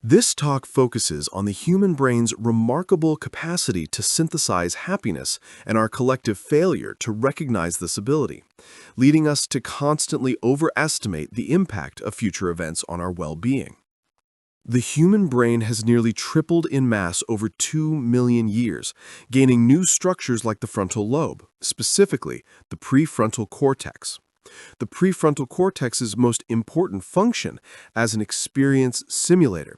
This talk focuses on the human brain's remarkable capacity to synthesize happiness and our collective failure to recognize this ability, leading us to constantly overestimate the impact of future events on our well-being. The human brain has nearly tripled in mass over 2 million years, gaining new structures like the frontal lobe, specifically the prefrontal cortex. The prefrontal cortex's most important function as an experience simulator.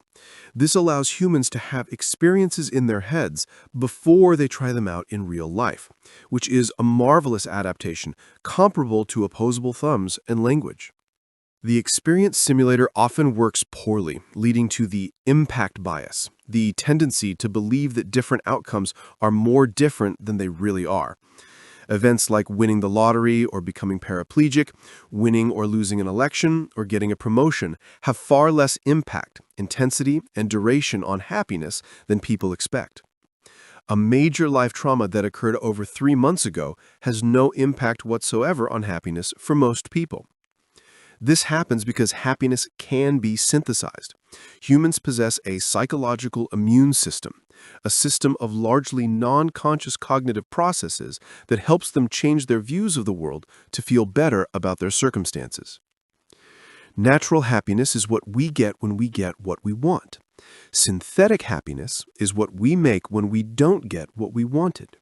This allows humans to have experiences in their heads before they try them out in real life, which is a marvelous adaptation comparable to opposable thumbs and language. The experience simulator often works poorly, leading to the impact bias, the tendency to believe that different outcomes are more different than they really are. Events like winning the lottery or becoming paraplegic, winning or losing an election, or getting a promotion have far less impact, intensity, and duration on happiness than people expect. A major life trauma that occurred over 3 months ago has no impact whatsoever on happiness for most people. This happens because happiness can be synthesized. Humans possess a psychological immune system, a system of largely non-conscious cognitive processes that helps them change their views of the world to feel better about their circumstances. Natural happiness is what we get when we get what we want. Synthetic happiness is what we make when we don't get what we wanted.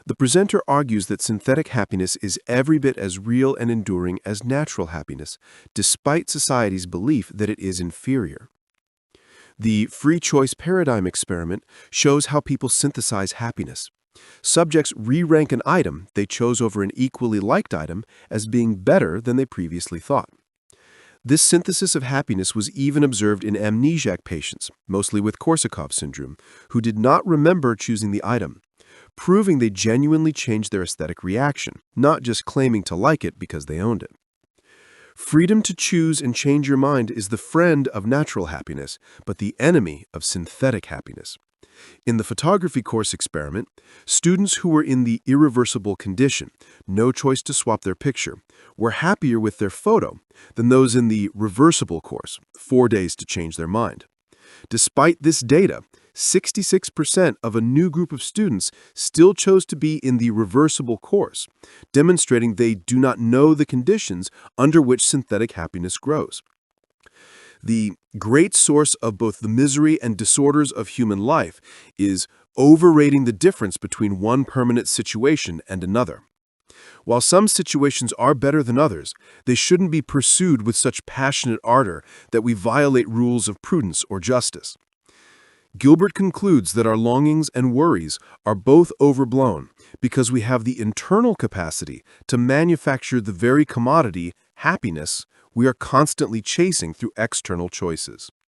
The presenter argues that synthetic happiness is every bit as real and enduring as natural happiness, despite society's belief that it is inferior. The free choice paradigm experiment shows how people synthesize happiness. Subjects re-rank an item they chose over an equally liked item as being better than they previously thought. This synthesis of happiness was even observed in amnesiac patients, mostly with Korsakoff syndrome, who did not remember choosing the item, proving they genuinely changed their aesthetic reaction, not just claiming to like it because they owned it. Freedom to choose and change your mind is the friend of natural happiness, but the enemy of synthetic happiness. In the photography course experiment, students who were in the irreversible condition, no choice to swap their picture, were happier with their photo than those in the reversible course, 4 days to change their mind. Despite this data, 66% of a new group of students still chose to be in the reversible course, demonstrating they do not know the conditions under which synthetic happiness grows. The great source of both the misery and disorders of human life is overrating the difference between one permanent situation and another. While some situations are better than others, they shouldn't be pursued with such passionate ardor that we violate rules of prudence or justice. Gilbert concludes that our longings and worries are both overblown because we have the internal capacity to manufacture the very commodity, happiness, we are constantly chasing through external choices.